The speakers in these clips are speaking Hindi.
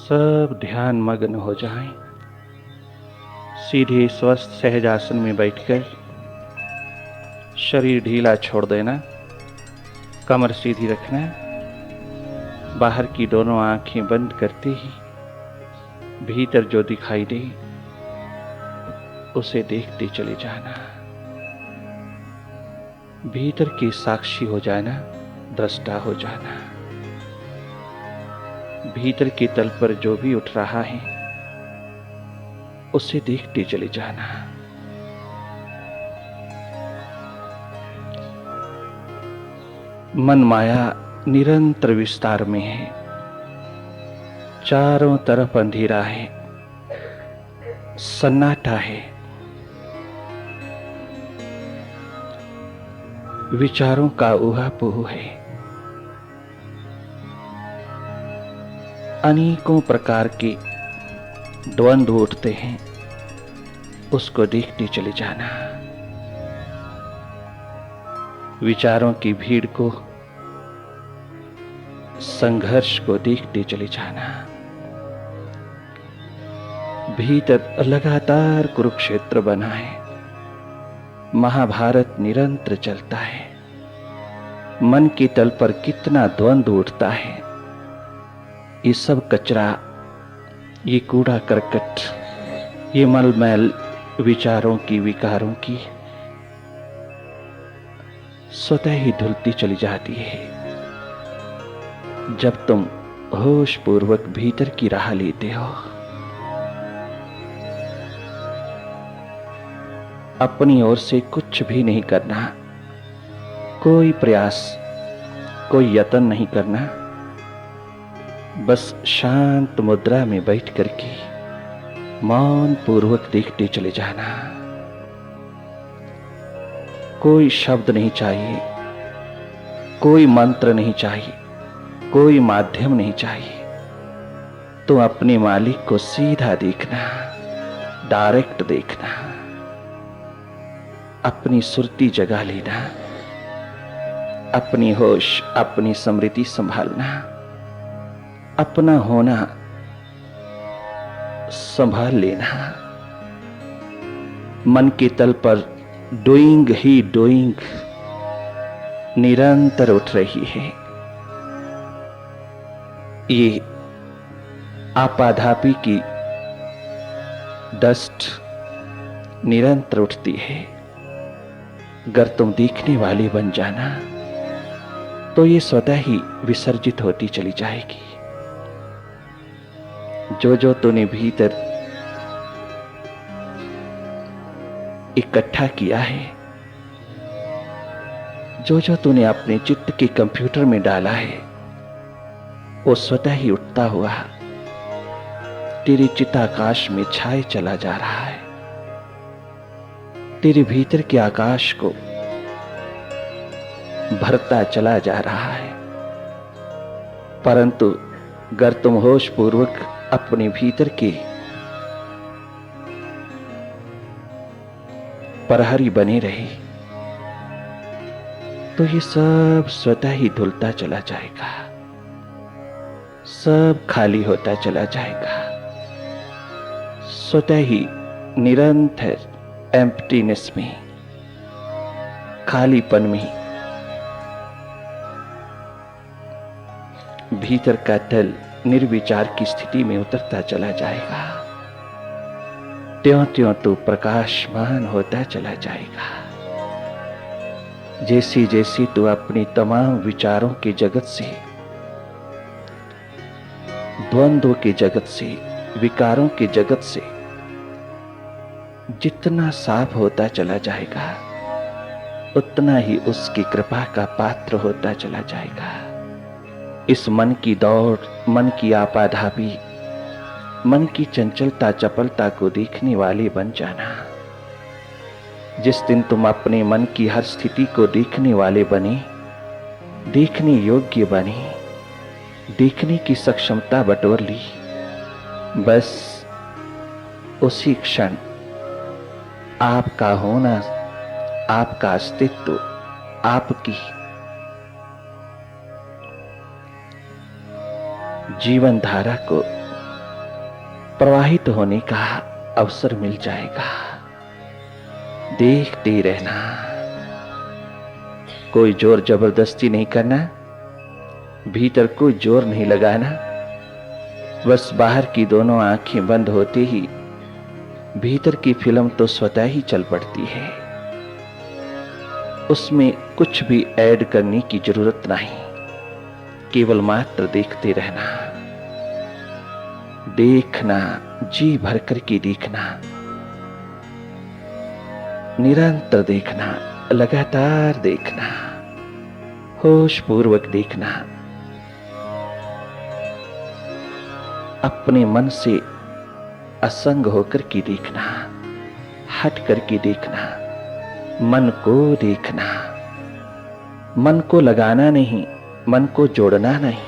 सब ध्यान मग्न हो जाएं। सीधे स्वस्थ सहज आसन में बैठकर शरीर ढीला छोड़ देना, कमर सीधी रखना। बाहर की दोनों आंखें बंद करते ही भीतर जो दिखाई दे उसे देखते चले जाना। भीतर के साक्षी हो जाना, दृष्टा हो जाना। भीतर के तल पर जो भी उठ रहा है उसे देखते चले जाना। मन माया निरंतर विस्तार में है, चारों तरफ अंधेरा है, सन्नाटा है। विचारों का ऊहापोह है, अनेकों प्रकार के द्वंद्व उठते हैं, उसको देखते चले जाना। विचारों की भीड़ को, संघर्ष को देखते चले जाना। भीतर लगातार कुरुक्षेत्र बना है, महाभारत निरंतर चलता है। मन के तल पर कितना द्वंद्व उठता है। ये सब कचरा, ये कूड़ा करकट, ये मलमैल विचारों की, विकारों की स्वतः ही धुलती चली जाती है जब तुम होश पूर्वक भीतर की राह लेते हो। अपनी ओर से कुछ भी नहीं करना, कोई प्रयास, कोई यत्न नहीं करना। बस शांत मुद्रा में बैठ करके मौन पूर्वक देखते चले जाना। कोई शब्द नहीं चाहिए, कोई मंत्र नहीं चाहिए, कोई माध्यम नहीं चाहिए। तो अपने मालिक को सीधा देखना, डायरेक्ट देखना। अपनी सुरती जगा लेना, अपनी होश, अपनी स्मृति संभालना, अपना होना संभाल लेना। मन के तल पर डूइंग ही डूइंग निरंतर उठ रही है। ये आपाधापी की डस्ट निरंतर उठती है। अगर तुम देखने वाले बन जाना तो ये स्वतः ही विसर्जित होती चली जाएगी। जो जो तूने भीतर इकट्ठा किया है, जो जो तूने अपने चित्त के कंप्यूटर में डाला है, वो स्वतः ही उठता हुआ तेरे चित्ताकाश में छाए चला जा रहा है। तेरे भीतर के आकाश को भरता चला जा रहा है। परंतु अगर तुम होश पूर्वक अपने भीतर के प्रहरी बने रहे तो ये सब स्वतः ही धुलता चला जाएगा, सब खाली होता चला जाएगा। स्वतः ही निरंतर एम्प्टीनेस में, खालीपन में भीतर का तल निर्विचार की स्थिति में उतरता चला जाएगा। त्यों त्यों तो प्रकाशमान होता चला जाएगा। जैसे जैसे तू अपनी तमाम विचारों के जगत से, द्वंद्व के जगत से, विकारों के जगत से जितना साफ होता चला जाएगा, उतना ही उसकी कृपा का पात्र होता चला जाएगा। इस मन की दौड़, मन की आपाधापी, मन की चंचलता, चपलता को देखने वाले बन जाना। जिस दिन तुम अपने मन की हर स्थिति को देखने वाले बने, देखने योग्य बने, देखने की सक्षमता बटोर ली, बस उसी क्षण आपका होना, आपका अस्तित्व, आपकी जीवन धारा को प्रवाहित होने का अवसर मिल जाएगा। देखते रहना, कोई जोर जबरदस्ती नहीं करना, भीतर कोई जोर नहीं लगाना। बस बाहर की दोनों आंखें बंद होते ही भीतर की फिल्म तो स्वतः ही चल पड़ती है। उसमें कुछ भी ऐड करने की जरूरत नहीं, केवल मात्र देखते रहना। देखना, जी भर कर के देखना, निरंतर देखना, लगातार देखना, होश पूर्वक देखना। अपने मन से असंग होकर के देखना, हट करके देखना, मन को देखना। मन को लगाना नहीं, मन को जोड़ना नहीं,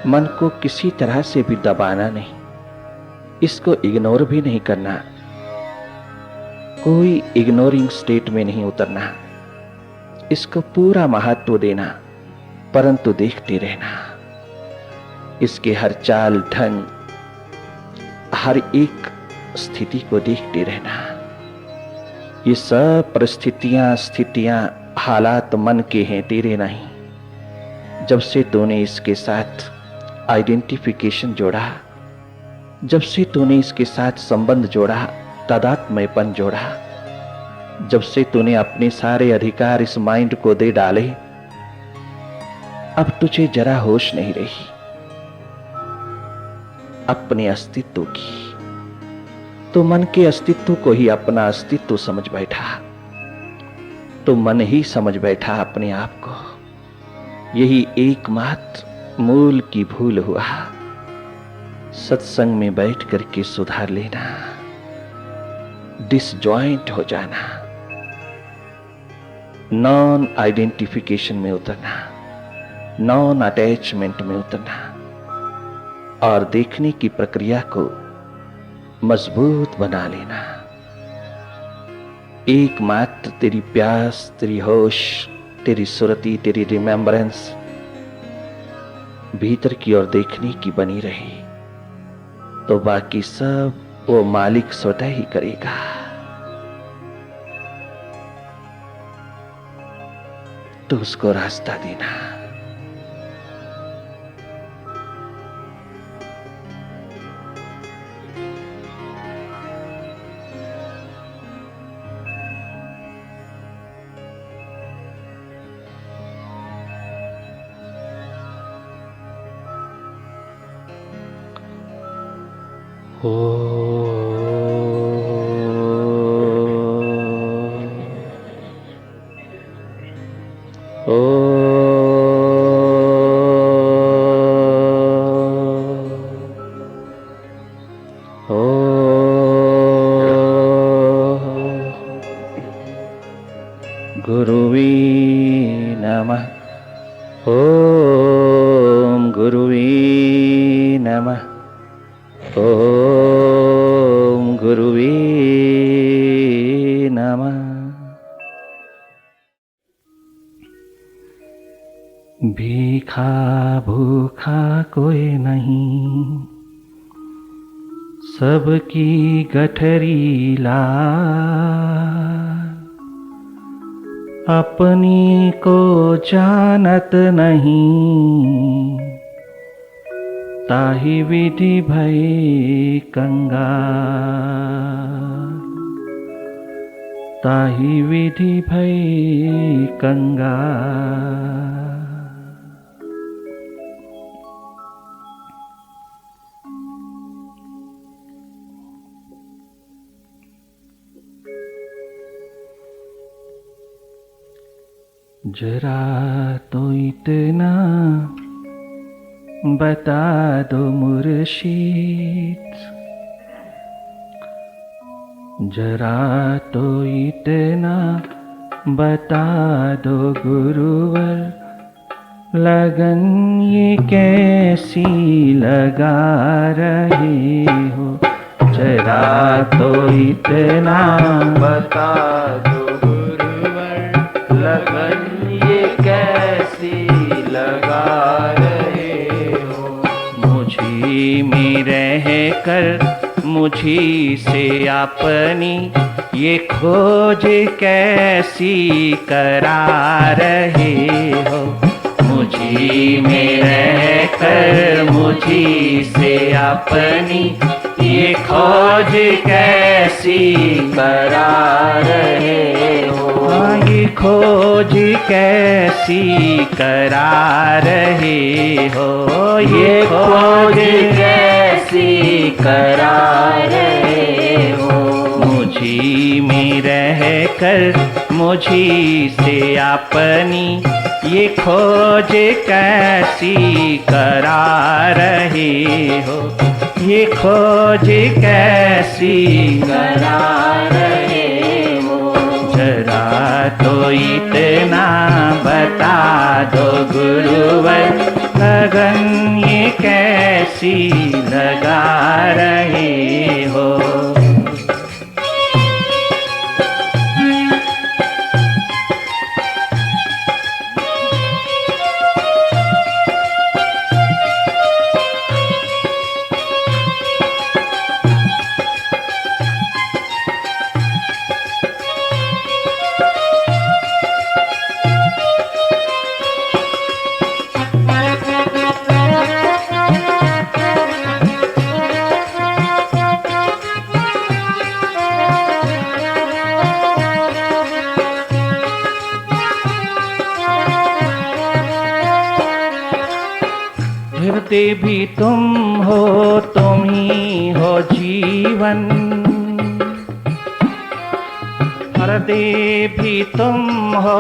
मन को किसी तरह से भी दबाना नहीं, इसको इग्नोर भी नहीं करना, कोई इग्नोरिंग स्टेट में नहीं उतरना, इसको पूरा महत्व देना, परंतु देखते रहना। इसके हर चाल ढंग, हर एक स्थिति को देखते रहना। ये सब परिस्थितियां, स्थितियां, हालात मन के हैं, तेरे नहीं। जब से तूने इसके साथ आइडेंटिफिकेशन जोड़ा, जब से तूने इसके साथ संबंध जोड़ा, तादात्म्यपन जोड़ा, जब से तूने अपने सारे अधिकार इस माइंड को दे डाले, अब तुझे जरा होश नहीं रही अपने अस्तित्व की। तो मन के अस्तित्व को ही अपना अस्तित्व समझ बैठा, तो मन ही समझ बैठा अपने आप को। यही एकमात्र मूल की भूल हुआ। सत्संग में बैठ करके सुधार लेना, डिसजॉइंट हो जाना, नॉन आइडेंटिफिकेशन में उतरना, नॉन अटैचमेंट में उतरना और देखने की प्रक्रिया को मजबूत बना लेना। एकमात्र तेरी प्यास, तेरी होश, तेरी सुरती, तेरी रिमेम्बरेंस भीतर की ओर देखने की बनी रही, तो बाकी सब वो मालिक स्वतः ही करेगा। तो उसको रास्ता देना। ओ गुरुवे नमः। ओम गुरुवे नमः। ओम गुरुवे नमः। भीखा भूखा कोई नहीं, सबकी गठरी लाल। अपनी को जानत नहीं, ताहि विधि भई कंगाल। ताहि विधि भई कंगाल। जरा तो इतना बता दो मुर्शिद, जरा तो इतना बता दो गुरुवर, लगन ये कैसी लगा रहे हो। जरा तो इतना बता दो गुरुवर, लगन ये कैसी लगा रहे हो। मुझे में रह मुझी से अपनी ये खोज कैसी करा रहे हो। मुझी में रहकर मुझी से अपनी ये खोज कैसी करा रहे हो। हाँ, ये खोज कैसी करा रहे हो। ये खोज कैसी करा रहे हो। मुझी में रहकर मुझी से अपनी ये खोज कैसी करा रहे हो। ये खोज कैसी करा रहे हो। जरा तो इतना बता दो गुरुवर, लगन ये कैसी लगा रहे हो। हृदय भी तुम हो, तुम ही हो जीवन। हृदय भी तुम हो,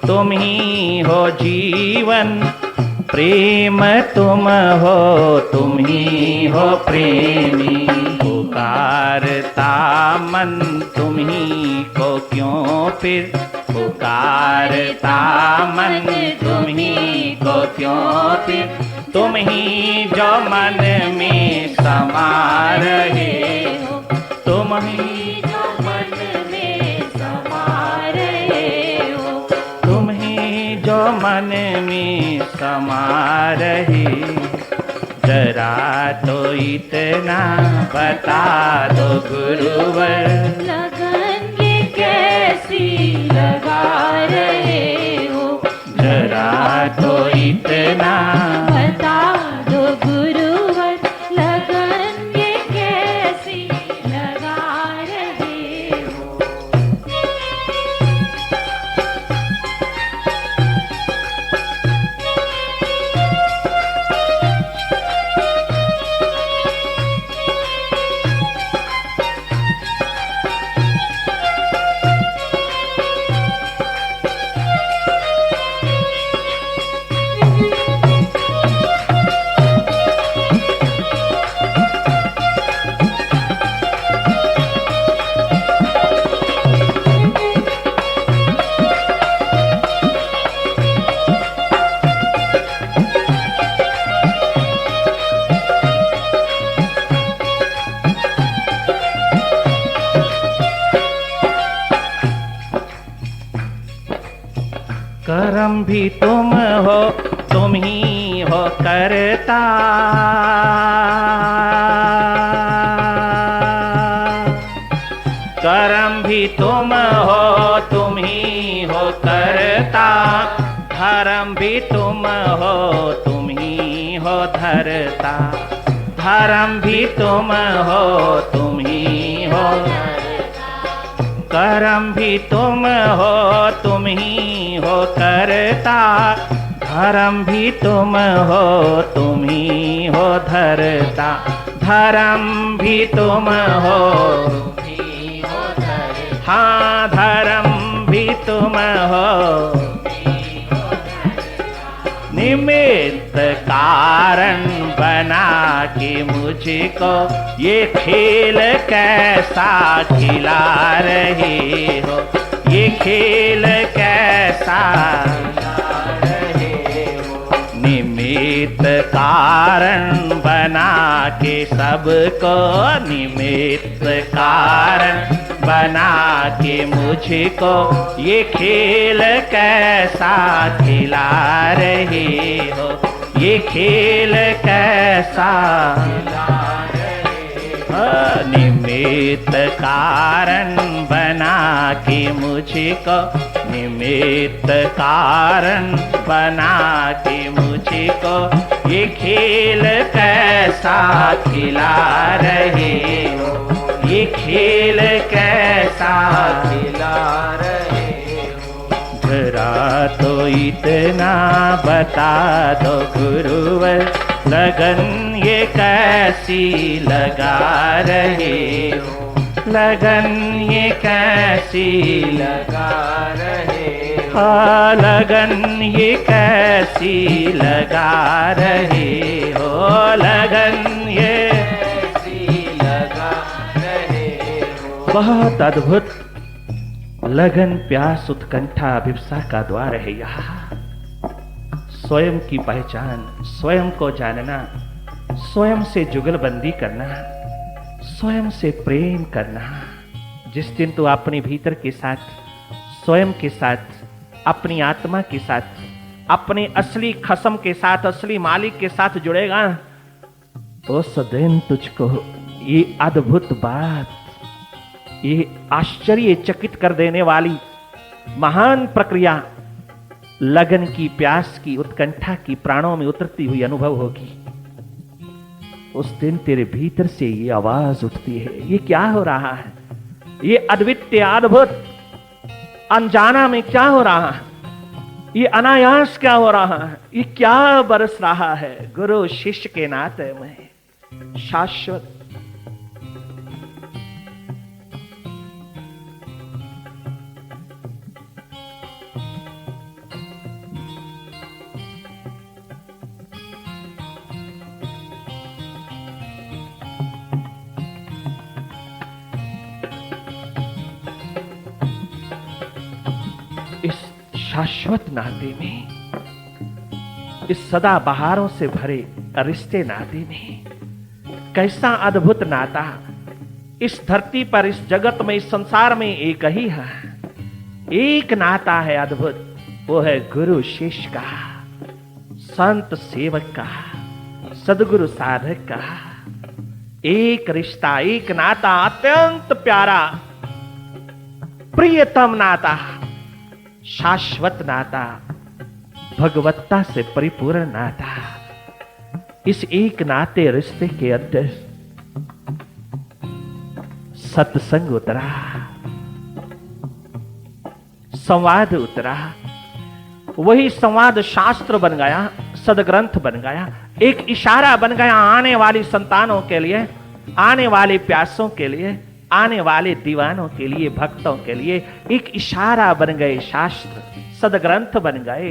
तुम ही हो जीवन। प्रेम तुम हो, तुम ही हो प्रेमी। पुकारता मन तुम ही को क्यों फिर, पुकारता मन तुम ही को क्यों फिर। तुम ही जो मन में समा रहे हो, तुम ही जो मन में समा रहे हो। तुम ही जो मन में समा रहे। जरा तो इतना बता दो गुरुवर, लगन ये कैसी लगा रहे हो। जरा तो इतना बता दो गुरुवर, लगन ये कैसी लगा रहे हो। करम भी तुम हो, तुम ही हो करता। करम भी तुम हो, तुम ही हो करता। धर्म भी तुम हो, तुम ही हो धरता। धर्म भी तुम हो, तुम ही हो। करम भी तुम हो, तुम ही हो करता। धर्म भी तुम हो, तुम ही हो धरता। धर्म भी तुम हो, तुम ही हो धरता। हाँ, धर्म भी तुम हो, निमित्त कारण बना के मुझको ये खेल कैसा खिला रहे हो। ये खेल कैसा खिला रहे हो। निमित्त कारण बना के सबको, निमित्त कारण बना के मुझको ये खेल कैसा खिला रहे हो। ये खेल कैसा खिला रहे हो। निमित्त कारण बना के मुझको, निमित्त कारण बना के मुझको, ये खेल कैसा खिला रहे हो, ये खेल कैसा खिला रहे हो। जरा तो इतना बता दो गुरुवर, लगन ये कैसी लगा रहे हो, लगन ये कैसी लगा रहे हो, हाँ लगन ये कैसी लगा रहे हो, लगन ये कैसी लगा रहे हो। बहुत अद्भुत लगन, प्यास, उत्कंठा, अभिप्सा का द्वार है यहाँ। स्वयं की पहचान, स्वयं को जानना, स्वयं से जुगलबंदी करना, स्वयं से प्रेम करना। जिस दिन तू अपने भीतर के साथ, स्वयं के साथ, अपनी आत्मा के साथ, अपने असली खसम के साथ, असली मालिक के साथ जुड़ेगा, उस दिन तुझको ये अद्भुत बात, ये आश्चर्यचकित कर देने वाली महान प्रक्रिया, लगन की, प्यास की, उत्कंठा की, प्राणों में उतरती हुई अनुभव होगी। उस दिन तेरे भीतर से ये आवाज उठती है, ये क्या हो रहा है, ये अद्वितीय, अद्भुत, अनजाना में क्या हो रहा है, ये अनायास क्या हो रहा है, ये क्या बरस रहा है। गुरु शिष्य के नाते में शाश्वत शाश्वत नाते में, इस सदा बहारों से भरे रिश्ते नाते में, कैसा अद्भुत नाता। इस धरती पर, इस जगत में, इस संसार में एक ही है, एक नाता है अद्भुत, वो है गुरु शिष्य का, संत सेवक का, सदगुरु साधक का। एक रिश्ता, एक नाता, अत्यंत प्यारा, प्रियतम नाता, शाश्वत नाता, भगवत्ता से परिपूर्ण नाता। इस एक नाते रिश्ते के अंदर सत्संग उतरा, संवाद उतरा, वही संवाद शास्त्र बन गया, सदग्रंथ बन गया, एक इशारा बन गया आने वाली संतानों के लिए, आने वाले प्यासों के लिए, आने वाले दीवानों के लिए, भक्तों के लिए एक इशारा बन गए। शास्त्र सदग्रंथ बन गए,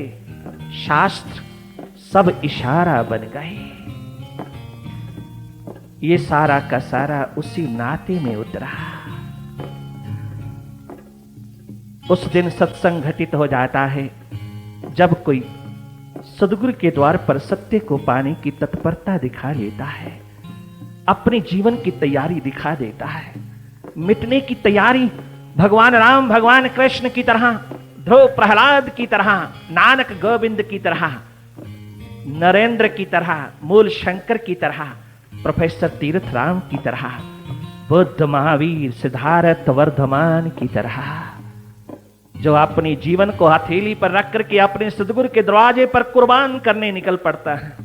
शास्त्र सब इशारा बन गए। ये सारा का सारा उसी नाते में उतरा। उस दिन सत्संग घटित हो जाता है जब कोई सदगुरु के द्वार पर सत्य को पाने की तत्परता दिखा लेता है, अपने जीवन की तैयारी दिखा देता है, मिटने की तैयारी, भगवान राम, भगवान कृष्ण की तरह, ध्रुव प्रहलाद की तरह, नानक गोविंद की तरह, नरेंद्र की तरह, मूल शंकर की तरह, प्रोफेसर तीर्थ राम की तरह, बुद्ध, महावीर, सिद्धार्थ, वर्धमान की तरह, जो अपने जीवन को हथेली पर रख करके अपने सदगुरु के दरवाजे पर कुर्बान करने निकल पड़ता है।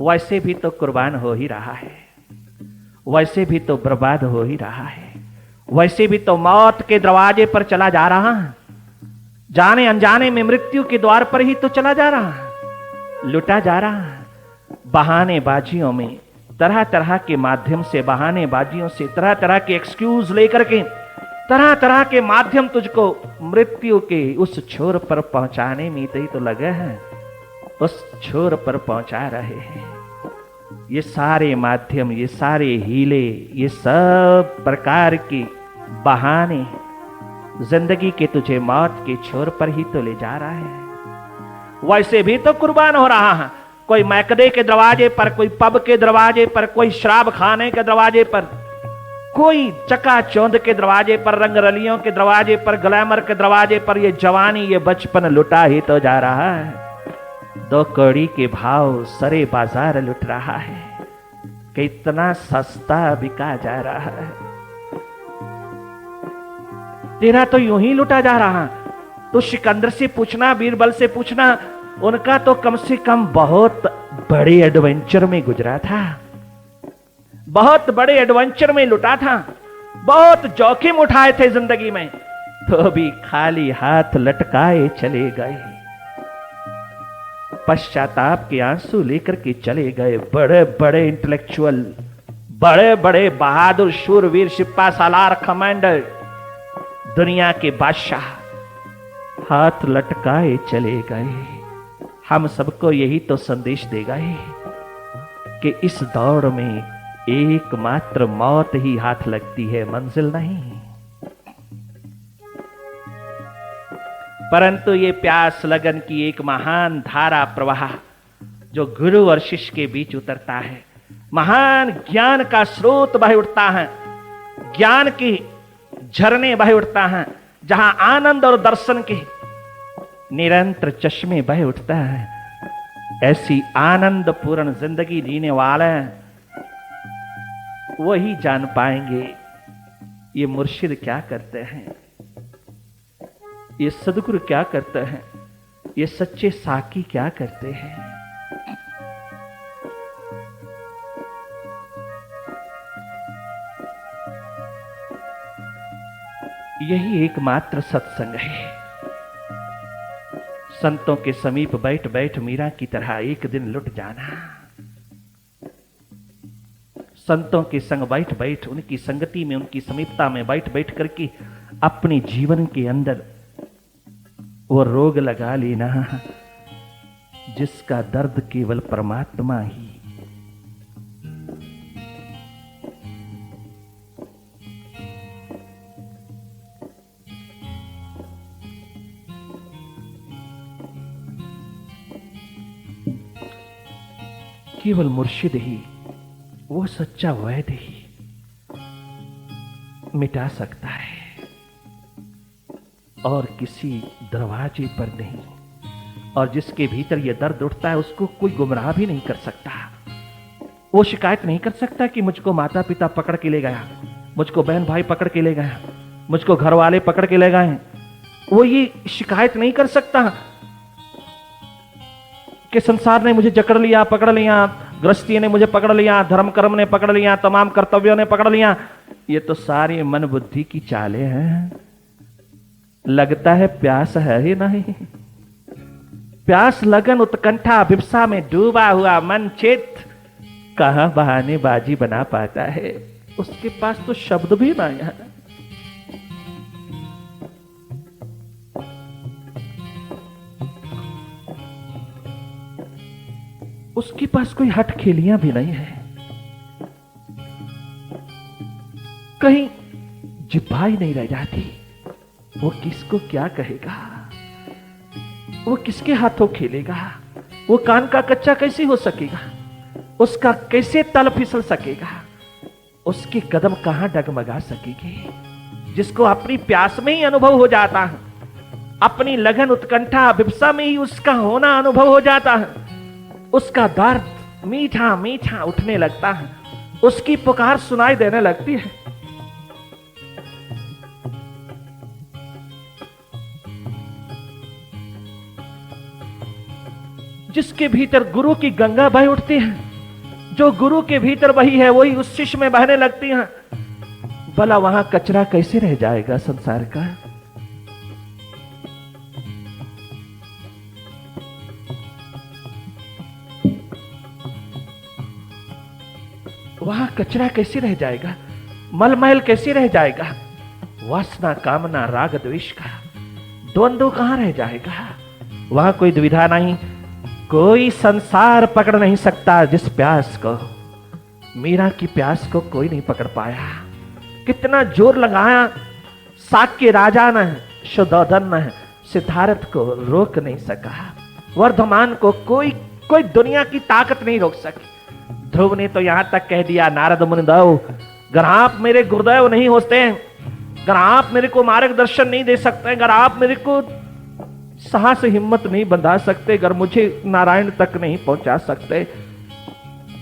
वैसे भी तो कुर्बान हो ही रहा है, वैसे भी तो बर्बाद हो ही रहा है, वैसे भी तो मौत के दरवाजे पर चला जा रहा है, जाने अनजाने में मृत्यु के द्वार पर ही तो चला जा रहा है, लुटा जा रहा है। बहानेबाजियों में, तरह तरह के माध्यम से, बहानेबाजियों से, तरह तरह के एक्सक्यूज लेकर के, तरह तरह के माध्यम तुझको मृत्यु के उस छोर पर पहुंचाने में ही तो लगे हैं, उस छोर पर पहुंचा रहे हैं। ये सारे माध्यम, ये सारे हीले, ये सब प्रकार के बहाने जिंदगी के तुझे मौत के छोर पर ही तो ले जा रहा है। वैसे भी तो कुर्बान हो रहा है, कोई मैकदे के दरवाजे पर, कोई पब के दरवाजे पर, कोई शराब खाने के दरवाजे पर, कोई चकाचौंध के दरवाजे पर, रंगरलियों के दरवाजे पर, ग्लैमर के दरवाजे पर ये जवानी, ये बचपन लुटा ही तो जा रहा है। 2 कौड़ी के भाव सरे बाजार लुट रहा है, कि इतना सस्ता बिका जा रहा है, तेरा तो यूं ही लुटा जा रहा। तो सिकंदर से पूछना, बीरबल से पूछना, उनका तो कम से कम बहुत बड़े एडवेंचर में गुजरा था, बहुत बड़े एडवेंचर में लुटा था, बहुत जोखिम उठाए थे जिंदगी में, तो भी खाली हाथ लटकाए चले गए, पश्चाताप के आंसू लेकर के चले गए। बड़े बड़े इंटेलेक्चुअल, बड़े बड़े बहादुर शूरवीर सिपा सालार कमांडर, दुनिया के बादशाह हाथ लटकाए चले गए। हम सबको यही तो संदेश दे गए कि इस दौड़ में एकमात्र मौत ही हाथ लगती है, मंजिल नहीं। परंतु ये प्यास लगन की एक महान धारा प्रवाह जो गुरु और शिष्य के बीच उतरता है, महान ज्ञान का स्रोत बह उठता है, ज्ञान के झरने बह उठता है, जहां आनंद और दर्शन के निरंतर चश्मे बह उठता है। ऐसी आनंद पूर्ण जिंदगी जीने वाले वही जान पाएंगे ये मुर्शिद क्या करते हैं, ये सदगुरु क्या करते हैं, ये सच्चे साकी क्या करते हैं। यही एकमात्र सत्संग है। संतों के समीप बैठ बैठ मीरा की तरह एक दिन लुट जाना, संतों के संग बैठ बैठ, उनकी संगति में, उनकी समीपता में बैठ बैठ करके अपने जीवन के अंदर वो रोग लगा लेना जिसका दर्द केवल परमात्मा ही। केवल मुर्शिद ही, वो सच्चा वैद्य ही मिटा सकता है, और किसी दरवाजे पर नहीं। और जिसके भीतर यह दर्द उठता है उसको कोई गुमराह भी नहीं कर सकता। वो शिकायत नहीं कर सकता कि मुझको माता पिता पकड़ के ले गया, मुझको बहन भाई पकड़ के ले गया, मुझको घर वाले पकड़ के ले गए। वो ये शिकायत नहीं कर सकता कि संसार ने मुझे जकड़ लिया, पकड़ लिया, गृहस्थी ने मुझे पकड़ लिया, धर्म कर्म ने पकड़ लिया, तमाम कर्तव्यों ने पकड़ लिया। ये तो सारी मन बुद्धि की चालें हैं। लगता है प्यास है ही नहीं। प्यास लगन उत्कंठा अभिप्सा में डूबा हुआ मन चित्त कहां बहानेबाजी बना पाता है। उसके पास तो शब्द भी नहीं है। उसके पास कोई हट खेलियां भी नहीं है। कहीं जिब्भा ही नहीं रह जाती। वो किसको क्या कहेगा, वो किसके हाथों खेलेगा, वो कान का कच्चा कैसे हो सकेगा, उसका कैसे तल फिसल सकेगा, उसके कदम कहां डगमगा सकेंगे। जिसको अपनी प्यास में ही अनुभव हो जाता है, अपनी लगन उत्कंठा अभिप्सा में ही उसका होना अनुभव हो जाता है, उसका दर्द मीठा मीठा उठने लगता है, उसकी पुकार सुनाई देने लगती है। जिसके भीतर गुरु की गंगा बह उठती है, जो गुरु के भीतर बही है वही उस शिष्य में बहने लगती है। भला वहां कचरा कैसे रह जाएगा संसार का। वहां कचरा कैसे रह जाएगा, मलमैल कैसे रह जाएगा, वासना कामना राग द्वेष का द्वंद्व कहां रह जाएगा। वहां कोई दुविधा नहीं, कोई संसार पकड़ नहीं सकता जिस प्यास को, मीरा की प्यास को कोई नहीं पकड़ पाया। कितना जोर लगाया, साक्य राजा ने, शुद्धोधन ने सिद्धार्थ को रोक नहीं सका। वर्धमान को कोई दुनिया की ताकत नहीं रोक सकी। ध्रुव ने तो यहां तक कह दिया, नारद मुनिदेव, अगर आप मेरे गुरुदेव नहीं होते, अगर आप मेरे को मार्गदर्शन नहीं दे सकते, अगर आप मेरे को साहस हिम्मत नहीं बंधा सकते, अगर मुझे नारायण तक नहीं पहुंचा सकते,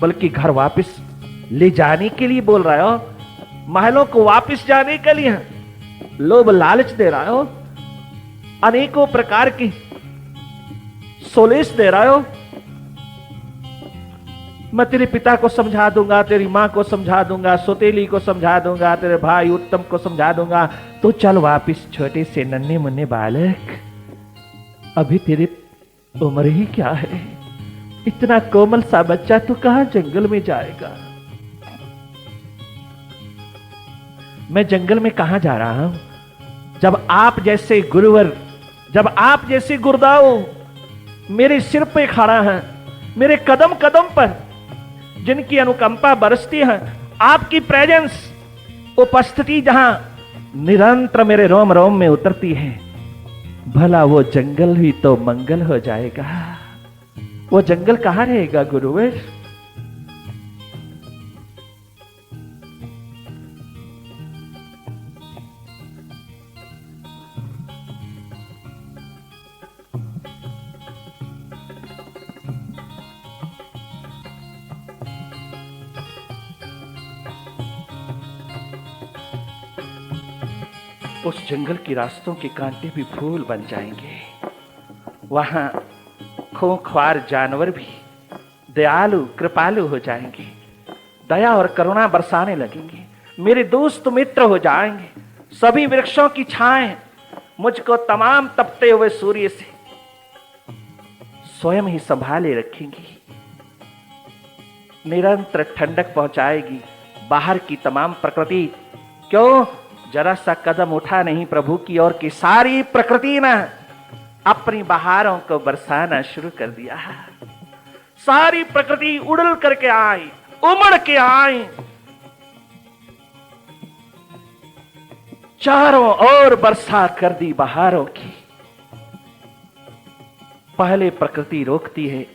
बल्कि घर वापस ले जाने के लिए बोल रहे हो, महलों को वापस जाने के लिए लोभ लालच दे रहा हो, अनेकों प्रकार की सोलेस दे रहा हो। मैं तेरे पिता को समझा दूंगा, तेरी मां को समझा दूंगा, सौतेली को समझा दूंगा, तेरे भाई उत्तम को समझा दूंगा, तो चल वापिस छोटे से नन्हे मुन्ने बालक, अभी तेरी उम्र ही क्या है, इतना कोमल सा बच्चा तू कहां जंगल में जाएगा। मैं जंगल में कहां जा रहा हूं, जब आप जैसे गुरुवर, जब आप जैसे गुरुदाव मेरे सिर पे खड़ा है, मेरे कदम कदम पर जिनकी अनुकंपा बरसती है, आपकी प्रेजेंस, उपस्थिति जहां निरंतर मेरे रोम रोम में उतरती है, भला वो जंगल ही तो मंगल हो जाएगा। वो जंगल कहां रहेगा गुरुवर। उस जंगल के रास्तों के कांटे भी फूल बन जाएंगे, वहां खूंखार जानवर भी दयालु कृपालु हो जाएंगे, दया और करुणा बरसाने लगेंगे, मेरे दोस्त मित्र हो जाएंगे। सभी वृक्षों की छाएं मुझको तमाम तपते हुए सूर्य से स्वयं ही संभाले रखेंगी, निरंतर ठंडक पहुंचाएगी। बाहर की तमाम प्रकृति, क्यों जरा सा कदम उठा नहीं प्रभु की ओर की सारी प्रकृति ने अपनी बहारों को बरसाना शुरू कर दिया। सारी प्रकृति उड़ल करके आई, उमड़ के आई, चारों ओर बरसा कर दी बहारों की। पहले प्रकृति रोकती है,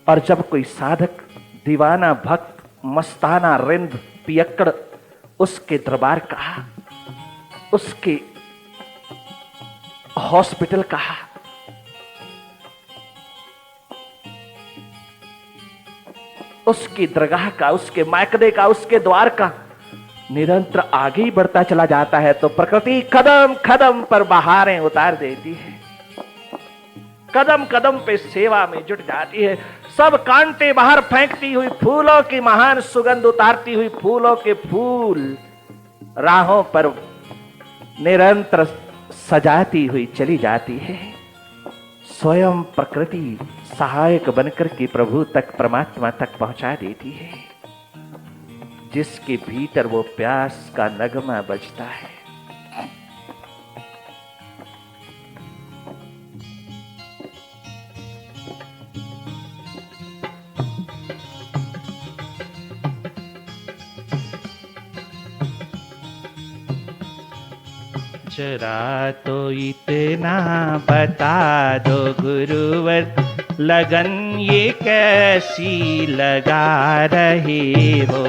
और जब कोई साधक दीवाना भक्त मस्ताना रिंद पियक्कड़ उसके दरबार कहा, उसके हॉस्पिटल कहा, उसकी दरगाह का, उसके मायकदे का, उसके द्वार का निरंतर आगे ही बढ़ता चला जाता है, तो प्रकृति कदम कदम पर बहारें उतार देती है, कदम कदम पे सेवा में जुट जाती है। सब कांटे बाहर फेंकती हुई, फूलों की महान सुगंध उतारती हुई, फूलों के फूल राहों पर निरंतर सजाती हुई चली जाती है। स्वयं प्रकृति सहायक बनकर के प्रभु तक, परमात्मा तक पहुंचा देती है, जिसके भीतर वो प्यास का नगमा बजता है। जरा तो इतना बता दो गुरुवर, लगन ये कैसी लगा रहे हो।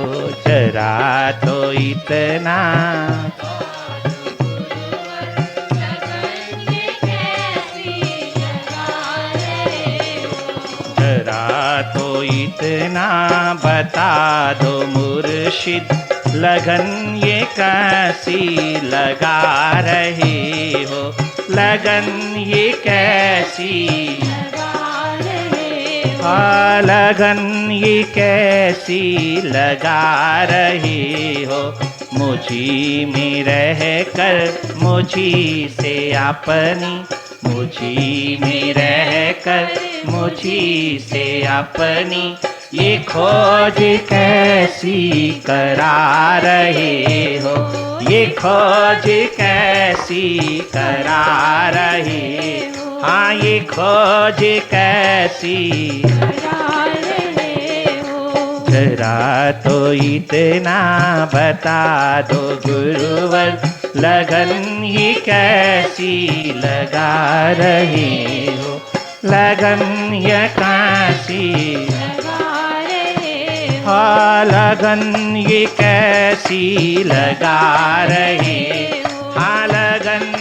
जरा तो इतना जरा तो इतना बता दो मुर्शिद, लगन ये कैसी लगा रहे हो। लगन ये कैसी लगा रहे हो, लगन ये कैसी लगा रहे हो। मुझी में रह कर मुझी से अपनी, मुझी में रह कर मुझी से अपनी, ये खोज कैसी करा रहे हो। ये खोज कैसी करा रहे हो। हाँ, ये खोज कैसी करा रहे हो। जरा तो इतना बता दो गुरुवर, लगन ये कैसी लगा रहे हो। लगन ये कैसी लगा रहे हो। हाँ, लगन ये कैसी लगा रहे हो। हाँ, लगन